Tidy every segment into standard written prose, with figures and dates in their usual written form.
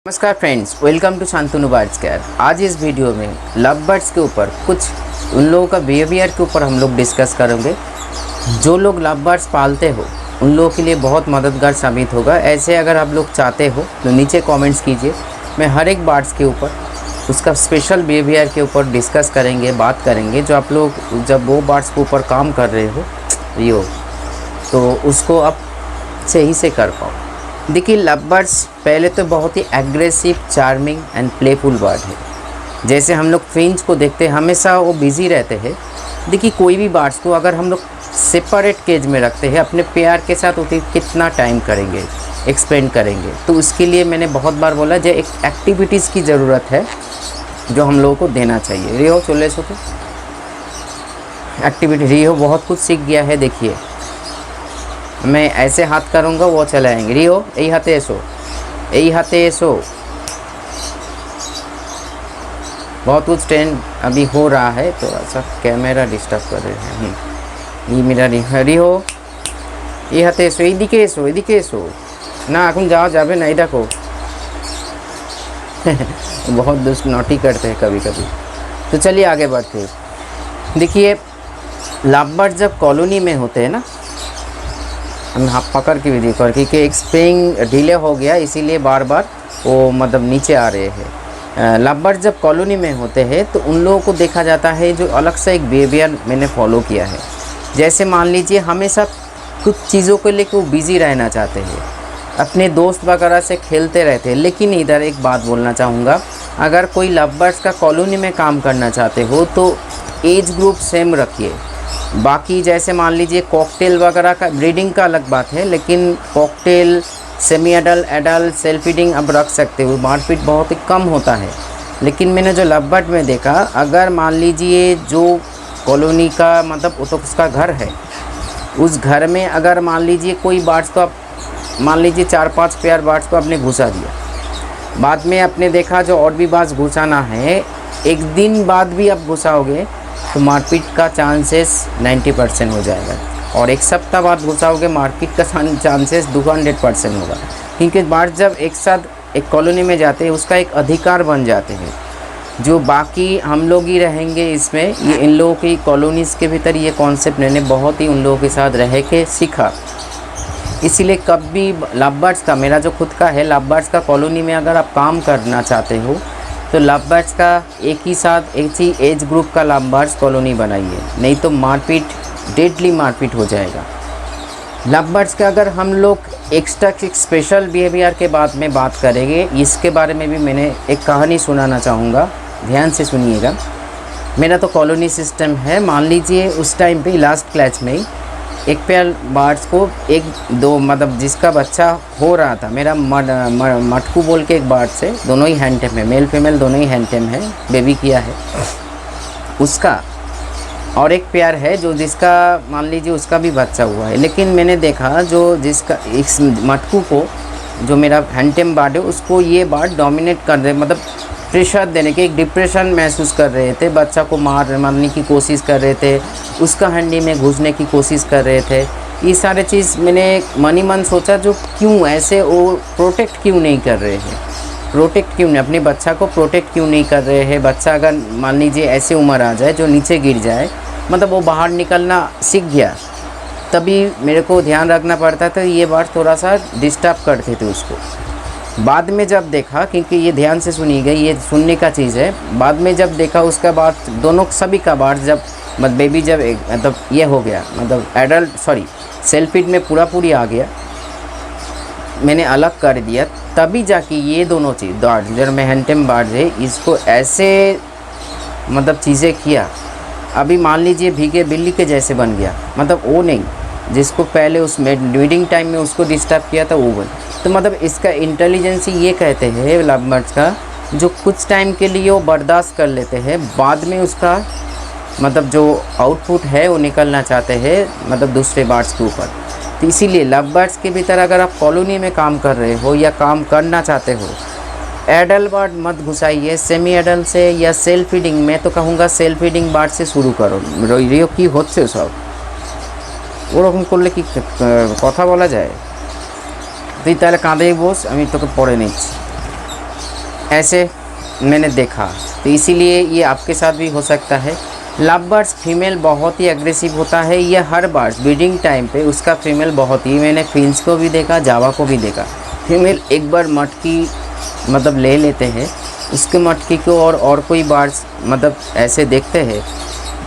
नमस्कार friends, welcome to Shantanu birds care. आज इस वीडियो में लव बर्ड्स के ऊपर कुछ उन लोगों का बिहेवियर के ऊपर हम लोग डिस्कस करेंगे। जो लोग लव बर्ड्स पालते हो उन लोगों के लिए बहुत मददगार साबित होगा। ऐसे अगर आप लोग चाहते हो तो नीचे कमेंट्स कीजिए। मैं हर एक बर्ड्स के ऊपर उसका स्पेशल बिहेवियर के ऊपर डिस्कस करेंगे, बात करेंगे। जो आप लोग जब वो बर्ड्स के ऊपर काम कर रहे हो तो उसको आप सही से कर पाओ। देखिए, लव बर्ड्स पहले तो बहुत ही aggressive, charming and playful bird है। जैसे हम लोग फिंच को देखते हैं, हमेशा वो बिज़ी रहते हैं। देखिए, कोई भी बर्ड्स को अगर हम लोग सेपरेट केज में रखते हैं, अपने पेयर के साथ उसे कितना टाइम करेंगे, एक्सपेंड करेंगे। तो उसके लिए मैंने बहुत बार बोला जो एक एक्टिविटीज़ की ज़रूरत है जो हम लोगों को देना चाहिए। रियो चले सो एक्टिविटी, रियो बहुत कुछ सीख गया है। देखिए, मैं ऐसे हाथ करूँगा वो चलाएंगे। रियो यही हाथे ऐसो, यही हाथे ऐसो। बहुत कुछ ट्रेंड अभी हो रहा है, थोड़ा सा कैमरा डिस्टर्ब कर रहे हैं। ये मेरा रियो ये हाथे ऐसो, एदिके ऐसो, एदिके ऐसो ना। এখন যাওয়া যাবে না, এটা को बहुत दुष्ट नोटी करते हैं कभी कभी। तो चलिए आगे बढ़ते हैं। देखिए, लव बर्ड जब कॉलोनी में होते हैं ना, हम हाथ पकड़ के भी देखो क्योंकि एक स्प्रिंग डिले हो गया, इसीलिए बार बार वो मतलब नीचे आ रहे हैं। लव बर्ड जब कॉलोनी में होते हैं तो उन लोगों को देखा जाता है जो अलग से एक बिहेवियर मैंने फॉलो किया है। जैसे मान लीजिए, हमेशा कुछ चीज़ों को लेकर वो बिज़ी रहना चाहते हैं, अपने दोस्त वगैरह से खेलते रहते हैं। लेकिन इधर एक बात बोलना चाहूँगा, अगर कोई लव बर्ड्स का कॉलोनी में काम करना चाहते हो तो एज ग्रुप सेम रखिए। बाकी जैसे मान लीजिए कॉकटेल वगैरह का ब्रीडिंग का अलग बात है, लेकिन cocktail, semi adult, adult, self feeding अब रख सकते हो। मारपीट बहुत ही कम होता है। लेकिन मैंने जो लव बर्ड में देखा, अगर मान लीजिए जो कॉलोनी का मतलब वो तो उसका घर है, उस घर में अगर मान लीजिए कोई बर्ड्स को आप मान लीजिए 4-5 पेयर बर्ड्स को आपने घुसा दिया, बाद में आपने देखा जो और भी बर्ड्स घुसाना है, एक दिन बाद भी आप घुसाओगे तो मारपीट का चांसेस 90% हो जाएगा। और एक सप्ताह बाद घुसाओगे, मारपीट का चांसेस 200% होगा। क्योंकि बर्ड जब एक साथ एक कॉलोनी में जाते हैं, उसका एक अधिकार बन जाते हैं। जो बाकी हम लोग ही रहेंगे इसमें, ये इन लोगों की कॉलोनीज़ के भीतर ये कॉन्सेप्ट मैंने बहुत ही उन लोगों के साथ रह के सीखा। इसीलिए कभी लव बर्ड्स का, मेरा जो खुद का है, लव बर्ड्स का कॉलोनी में अगर आप काम करना चाहते हो तो लव बर्ड्स का एक ही साथ एक ही एज ग्रुप का लव बर्ड्स कॉलोनी बनाइए, नहीं तो मारपीट, डेडली मारपीट हो जाएगा। लव बर्ड्स का अगर हम लोग एक्स्ट्रा स्पेशल बिहेवियर के बाद में बात करेंगे, इसके बारे में भी मैंने एक कहानी सुनाना चाहूँगा, ध्यान से सुनिएगा। मेरा तो कॉलोनी सिस्टम है। मान लीजिए उस टाइम पे लास्ट क्लैच में एक पेयर बर्ड्स को एक दो मतलब जिसका बच्चा हो रहा था, मेरा मटकू बोल के एक बर्ड से, दोनों ही हैंड टेम है, मेल फीमेल दोनों ही हैंड टेम है, बेबी किया है उसका। और एक पेयर है जो जिसका मान लीजिए उसका भी बच्चा हुआ है। लेकिन मैंने देखा जो जिसका इस मटकू को, जो मेरा हैंड टेम बर्ड है, उसको ये बर्ड डोमिनेट कर रहे, मतलब प्रेशर देने के, एक डिप्रेशन महसूस कर रहे थे, बच्चा को मारने की कोशिश कर रहे थे, उसका हंडी में घुसने की कोशिश कर रहे थे। ये सारे चीज़ मैंने मन ही मन सोचा, जो क्यों ऐसे वो प्रोटेक्ट क्यों नहीं कर रहे हैं, प्रोटेक्ट क्यों नहीं, अपने बच्चा को प्रोटेक्ट क्यों नहीं कर रहे हैं। बच्चा अगर मान लीजिए ऐसे उम्र आ जाए जो नीचे गिर जाए, मतलब वो बाहर निकलना सीख गया, तभी मेरे को ध्यान रखना पड़ता था। ये बात थोड़ा सा डिस्टर्ब करते थे उसको। बाद में जब देखा, क्योंकि ये ध्यान से सुनिएगा, ये सुनने का चीज़ है, बाद में जब देखा उसका बाद दोनों सभी का बार जब मतलब बेबी जब मतलब ये हो गया, मतलब एडल्ट सेल्फ फीड में पूरी आ गया, मैंने अलग कर दिया, तभी जाके ये दोनों चीज़ बर्ड जो मैं हैंडटेम बर्ड है, इसको ऐसे मतलब चीज़ें किया। अभी मान लीजिए भीगे बिल्ली के जैसे बन गया, मतलब वो नहीं जिसको पहले उस ब्रीडिंग टाइम में उसको डिस्टर्ब किया था वो बन। तो मतलब इसका इंटेलिजेंसी ये कहते हैं लव बर्ड्स का, जो कुछ टाइम के लिए वो बर्दाश्त कर लेते हैं, बाद में उसका मतलब जो आउटपुट है वो निकलना चाहते हैं, मतलब दूसरे बर्ड्स के ऊपर। तो इसीलिए लव बर्ड्स के भीतर अगर आप कॉलोनी में काम कर रहे हो या काम करना चाहते हो, एडल्ट बर्ड मत घुसाइए। सेमी एडल्ट से या सेल्फ फीडिंग, मैं तो कहूँगा सेल्फ फीडिंग बर्ड से शुरू करो। रियो की होচ্ছে सब ওরকম করলে কি কথা বলা যায়? তুই তাহলে কাঁধেই বস, আমি তোকে পরে নিচ্ছি। ऐसे मैंने देखा, तो इसीलिए ये आपके साथ भी हो सकता है। लव बर्ड्स फीमेल बहुत ही एग्रेसिव होता है, ये हर बर्ड्स ब्रीडिंग टाइम पे उसका फीमेल बहुत ही, मैंने फिंच को भी देखा, जावा को भी देखा, फीमेल एक बार मटकी मतलब ले लेते हैं, उसके मटकी को और कोई बर्ड्स मतलब ऐसे देखते हैं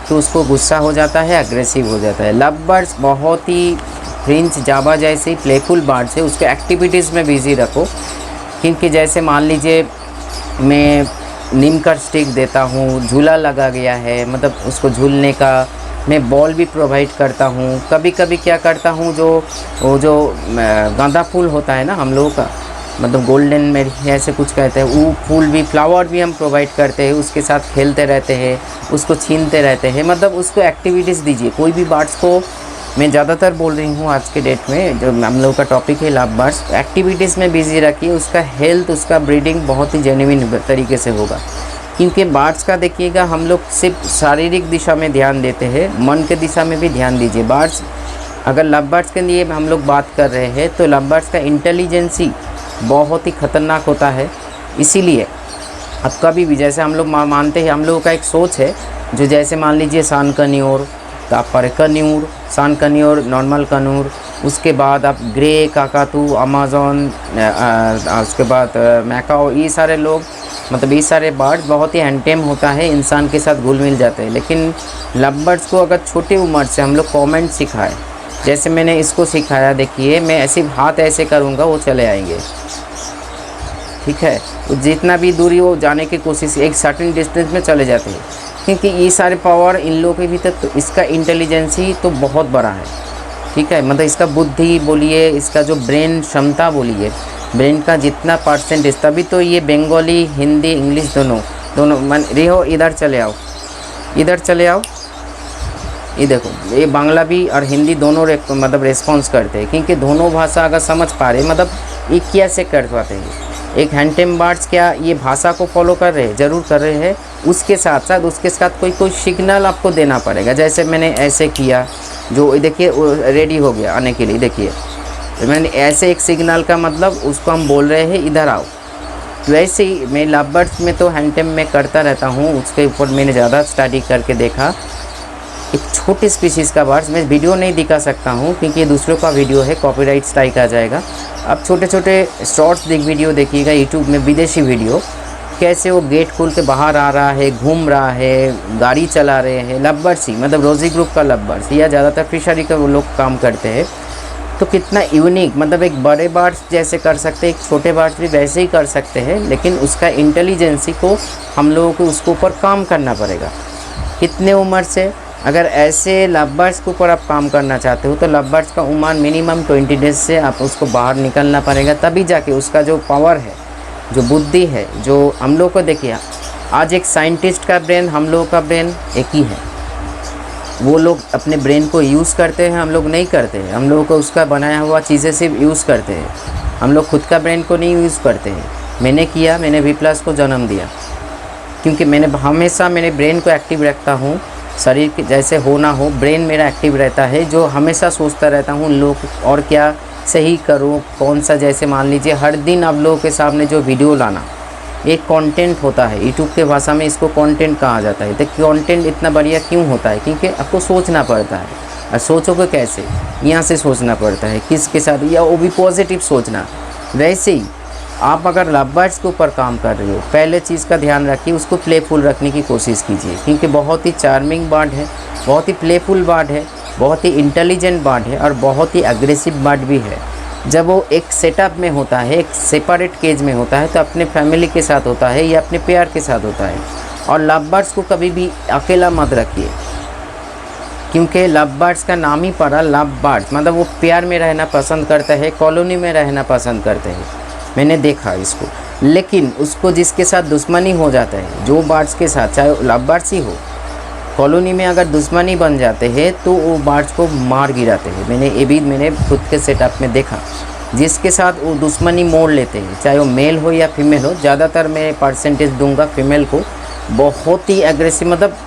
तो उसको गुस्सा हो जाता है, एग्रेसिव हो जाता है। लव बर्ड्स बहुत ही फ्रिंच जावा जैसे प्लेफुल बर्ड्स है, उसके एक्टिविटीज़ में बिज़ी रखो। क्योंकि जैसे मान लीजिए मैं नीम का स्टिक देता हूँ, झूला लगा गया है, मतलब उसको झूलने का, मैं बॉल भी प्रोवाइड करता हूँ। कभी कभी क्या करता हूँ, वो जो गांदा फूल होता है ना हम लोगों का, मतलब गोल्डन में ऐसे कुछ कहते हैं, वो फूल भी, फ्लावर भी हम प्रोवाइड करते हैं, उसके साथ खेलते रहते हैं, उसको छीनते रहते हैं, मतलब उसको एक्टिविटीज़ दीजिए। कोई भी बर्ड्स को, मैं ज़्यादातर बोल रही हूँ आज के डेट में जो हम लोग का टॉपिक है लव बर्ड्स, एक्टिविटीज़ में बिज़ी रखिए, उसका हेल्थ, उसका ब्रीडिंग बहुत ही जेन्युइन तरीके से होगा। क्योंकि बर्ड्स का देखिएगा, हम लोग सिर्फ शारीरिक दिशा में ध्यान देते हैं, मन के दिशा में भी ध्यान दीजिए। बर्ड्स, अगर लव बर्ड्स के लिए हम लोग बात कर रहे हैं तो लव बर्ड्स का इंटेलिजेंसी बहुत ही ख़तरनाक होता है। इसीलिए अब कभी भी, जैसे हम लोग मानते हैं, हम लोगों का एक सोच है, जो जैसे मान लीजिए सान कन्योर, तो आप पर कन्यूर, सान कन्योर, नॉर्मल कन्यूर, उसके बाद आप ग्रे काकातू, अमेज़न, उसके बाद मैकाओ, ये सारे लोग, मतलब ये सारे बर्ड्स बहुत ही एंटेम होता है, इंसान के साथ घुल मिल जाते हैं। लेकिन लव बर्ड्स को अगर छोटी उम्र से हम लोग कमेंट सिखाएं, जैसे मैंने इसको सिखाया, देखिए मैं ऐसे हाथ ऐसे करूँगा वो चले आएंगे, ठीक है, तो जितना भी दूरी वो जाने की कोशिश, एक सर्टेन डिस्टेंस में चले जाते हैं। क्योंकि ये सारे पावर इन लोगों के भीतर, तो इसका इंटेलिजेंसी तो बहुत बड़ा है, ठीक है, मतलब इसका बुद्धि बोलिए, इसका जो ब्रेन क्षमता बोलिए, ब्रेन का जितना परसेंटेज, तभी तो ये बंगाली, हिंदी, इंग्लिश दोनों मन रिहो, इधर चले आओ, इधर चले आओ, ये देखो, ये बांग्ला भी और हिंदी दोनों मतलब रेस्पॉन्स करते हैं। क्योंकि दोनों भाषा अगर समझ पा रहे, मतलब ये कैसे कर पाते हैं। एक हैंडटेम बर्ड्स क्या ये भाषा को फॉलो कर रहे हैं, ज़रूर कर रहे हैं, उसके साथ कोई सिग्नल आपको देना पड़ेगा। जैसे मैंने ऐसे किया, जो देखिए वो रेडी हो गया आने के लिए, देखिए मैंने ऐसे एक सिग्नल का मतलब उसको हम बोल रहे हैं इधर आओ। वैसे ही मैं लव बर्ड्स में तो हैंडटेम में करता रहता हूँ, उसके ऊपर मैंने ज़्यादा स्टडी करके देखा। एक छोटे स्पीशीज़ का बर्ड्स, मैं वीडियो नहीं दिखा सकता हूँ क्योंकि ये दूसरों का वीडियो है, कॉपीराइट स्ट्राइक आ जाएगा। अब छोटे छोटे शॉर्ट्स वीडियो देखिएगा यूट्यूब में, विदेशी वीडियो, कैसे वो गेट खोल के बाहर आ रहा है, घूम रहा है, गाड़ी चला रहे हैं, लव बर्ड्स ही, मतलब रोजी ग्रुप का लव बर्ड्स, या ज़्यादातर फिशरी का वो लोग काम करते हैं। तो कितना यूनिक, मतलब एक बड़े बर्ड्स जैसे कर सकते हैं, एक छोटे बर्ड्स भी वैसे ही कर सकते हैं, लेकिन उसका इंटेलिजेंसी को हम लोगों को उसके ऊपर काम करना पड़ेगा। कितने उम्र से, अगर ऐसे लव बर्ड्स के ऊपर आप काम करना चाहते हो तो लव बर्ड्स का उम्र मिनिमम 20 डेज से आप उसको बाहर निकलना पड़ेगा, तभी जाके उसका जो पावर है, जो बुद्धि है, जो हम लोग को देखिए, आज एक साइंटिस्ट का ब्रेन, हम लोगों का ब्रेन एक ही है। वो लोग अपने ब्रेन को यूज़ करते हैं, हम लोग नहीं करते हैं। हम लोगों को उसका बनाया हुआ चीज़ें सिर्फ यूज़ करते हैं, हम लोग खुद का ब्रेन को नहीं यूज़ करते हैं। मैंने किया, मैंने वी प्लस को जन्म दिया क्योंकि मैंने हमेशा मेरे ब्रेन को एक्टिव रखता हूँ। शरीर के जैसे हो ना हो, ब्रेन मेरा एक्टिव रहता है, जो हमेशा सोचता रहता हूँ लोग और क्या सही करूँ, कौन सा, जैसे मान लीजिए हर दिन आप लोगों के सामने जो वीडियो लाना, एक कंटेंट होता है, यूट्यूब के भाषा में इसको कंटेंट कहा जाता है। तो कंटेंट इतना बढ़िया क्यों होता है? क्योंकि आपको सोचना पड़ता है, और सोचोगे कैसे, यहाँ से सोचना पड़ता है, किसके साथ, या वो भी पॉजिटिव सोचना। वैसे ही आप अगर लव बर्ड्स के ऊपर काम कर रहे हो, पहले चीज़ का ध्यान रखिए, उसको प्लेफुल रखने की कोशिश कीजिए, क्योंकि बहुत ही चार्मिंग बर्ड है, बहुत ही प्लेफुल बर्ड है, बहुत ही इंटेलिजेंट बर्ड है, और बहुत ही एग्रेसिव बर्ड भी है। जब वो एक सेटअप में होता है, एक सेपरेट केज में होता है, तो अपने फैमिली के साथ होता है या अपने प्यार के साथ होता है। और लव बर्ड्स को कभी भी अकेला मत रखिए, क्योंकि लव बर्ड्स का नाम ही पड़ा लव बर्ड्स, मतलब वो प्यार में रहना पसंद करता है, कॉलोनी में रहना पसंद करते हैं। मैंने देखा इसको, लेकिन उसको जिसके साथ दुश्मनी हो जाता है, जो बर्ड्स के साथ, चाहे लव बर्ड्स ही हो, कॉलोनी में अगर दुश्मनी बन जाते हैं तो वो बर्ड्स को मार गिराते हैं। मैंने ये भी मैंने खुद के सेटअप में देखा, जिसके साथ वो दुश्मनी मोड़ लेते हैं, चाहे वो मेल हो या फीमेल हो। ज़्यादातर मैं परसेंटेज दूंगा फीमेल को, बहुत ही एग्रेसिव, मतलब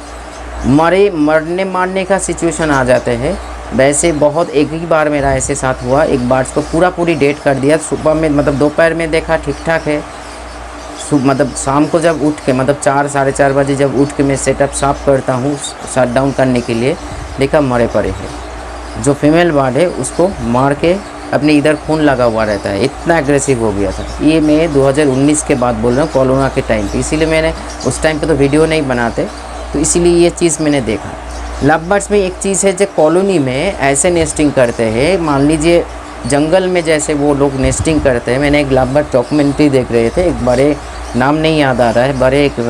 मरने मारने का सिचुएशन आ जाते हैं। वैसे बहुत एक ही बार मेरा ऐसे साथ हुआ, एक बर्ड्स को पूरी डेट कर दिया। सुबह में, मतलब दोपहर में देखा ठीक ठाक है, मतलब शाम को जब उठ के मतलब 4 साढ़े 4 बजे जब उठ के मैं सेटअप साफ़ करता हूँ शट डाउन करने के लिए, देखा मरे पड़े हैं। जो फीमेल बर्ड है उसको मार के अपने इधर खून लगा हुआ रहता है, इतना एग्रेसिव हो गया था। ये मैं 2019 के बाद बोल रहा हूँ, कोरोना के टाइम पे, इसीलिए मैंने उस टाइम पे तो वीडियो नहीं बनाते, तो इसीलिए ये चीज़ मैंने देखा। लव बर्ड्स में एक चीज़ है जो कॉलोनी में ऐसे नेस्टिंग करते हैं, मान लीजिए जंगल में जैसे वो लोग नेस्टिंग करते हैं। मैंने एक लव बर्ड डॉक्यूमेंट्री देख रहे थे, एक बड़े नाम नहीं याद आ रहा है, बड़े एक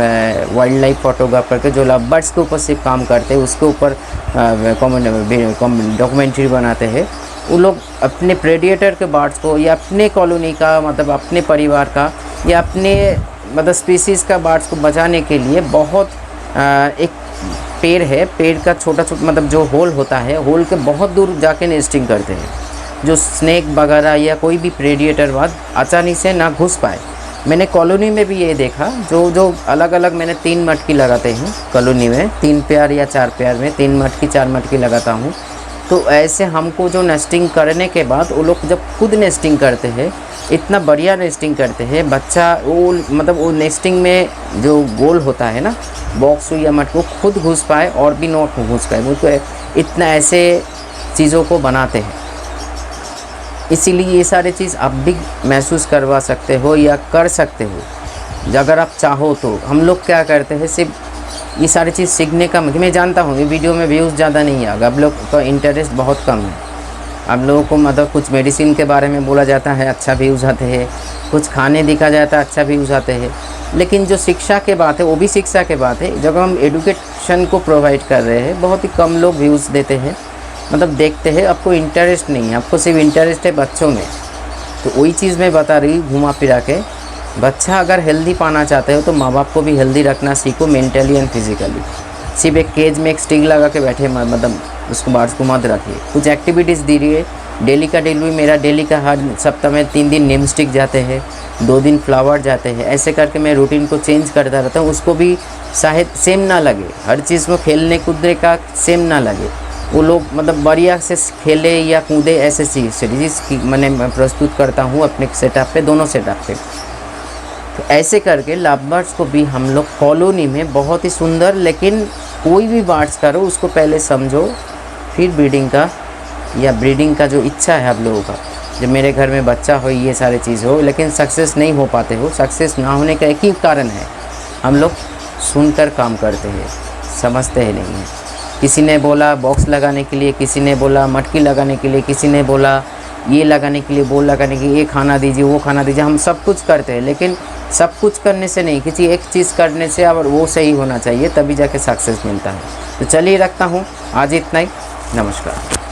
वाइल्ड लाइफ फोटोग्राफर के जो लव बर्ड्स के ऊपर सिर्फ काम करते हैं, उसके ऊपर डॉक्यूमेंट्री बनाते हैं। वो लोग अपने प्रेडिएटर के बर्ड्स को या अपने कॉलोनी का मतलब अपने परिवार का या अपने मतलब स्पीसीज़ का बर्ड्स को बचाने के लिए बहुत एक पेड़ है, पेड़ का छोटा छोटा मतलब जो होल होता है, होल के बहुत दूर जाके नेस्टिंग करते हैं, जो स्नेक वगैरह या कोई भी प्रेडिएटर बाद आसानी से ना घुस पाए। मैंने कॉलोनी में भी ये देखा, जो अलग अलग मैंने 3 मटकी लगाते हैं कॉलोनी में, 3 पेयर या 4 पेयर में 3 मटकी 4 मटकी लगाता हूँ। तो ऐसे हमको जो नेस्टिंग करने के बाद वो लोग जब खुद नेस्टिंग करते हैं, इतना बढ़िया नेस्टिंग करते हैं, बच्चा वो मतलब वो नेस्टिंग में जो गोल होता है ना बॉक्स या मटकी, वो खुद घुस पाए और भी नॉट घुस पाए, वो तो इतना ऐसे चीज़ों को बनाते हैं। इसीलिए ये सारे चीज़ आप भी महसूस करवा सकते हो या कर सकते हो अगर आप चाहो तो। हम लोग क्या करते हैं, सिर्फ ये सारी चीज़ सीखने का, मैं जानता हूँ ये वीडियो में व्यूज़ ज़्यादा नहीं आएगा, आप लोग का इंटरेस्ट बहुत कम है। आप लोगों को मतलब कुछ मेडिसिन के बारे में बोला जाता है, अच्छा व्यूज़ आते हैं, कुछ खाने दिखा जाता है, अच्छा व्यूज़ आते हैं, लेकिन जो शिक्षा के बात है वो भी शिक्षा के बात है। जब हम एजुकेशन को प्रोवाइड कर रहे हैं, बहुत ही कम लोग व्यूज़ देते हैं, मतलब देखते हैं। आपको इंटरेस्ट नहीं है, आपको सिर्फ इंटरेस्ट है बच्चों में। तो वही चीज़ मैं बता रही घुमा फिरा के, बच्चा अगर हेल्दी पाना चाहते हो तो माँ बाप को भी हेल्दी रखना सीखो, मेंटली एंड फिजिकली। सिर्फ एक केज में एक स्टिक लगा के बैठे मतलब उसको बर्ड्स को मत रखिए, कुछ एक्टिविटीज़ दीजिए। डेली का डेली मेरा डेली का हर सप्ताह में 3 दिन नीम स्टिक जाते हैं, 2 दिन फ्लावर जाते हैं, ऐसे करके मैं रूटीन को चेंज करता रहता हूँ। उसको भी शायद सेम ना लगे, हर चीज़ में खेलने कूदने का सेम ना लगे, वो लोग मतलब बढ़िया से खेले या कूदे, ऐसे सीरीज़ की मैंने प्रस्तुत करता हूँ अपने सेटअप पे, दोनों सेटअप पे। तो ऐसे करके लव बर्ड्स को भी हम लोग कॉलोनी में बहुत ही सुंदर, लेकिन कोई भी बर्ड्स करो उसको पहले समझो, फिर ब्रीडिंग का जो इच्छा है आप लोगों का, जब मेरे घर में बच्चा हो, ये सारी चीज़ हो, लेकिन सक्सेस नहीं हो पाते हो। सक्सेस ना होने का एक ही कारण है, हम लोग सुनकर काम करते हैं, समझते ही नहीं हैं। किसी ने बोला बॉक्स लगाने के लिए, किसी ने बोला मटकी लगाने के लिए, किसी ने बोला ये लगाने के लिए, बोल लगाने के लिए, ये खाना दीजिए, वो खाना दीजिए। हम सब कुछ करते हैं, लेकिन सब कुछ करने से नहीं, किसी एक चीज़ करने से और वो सही होना चाहिए, तभी जाके सक्सेस मिलता है। तो चलिए रखता हूँ, आज इतना ही, नमस्कार।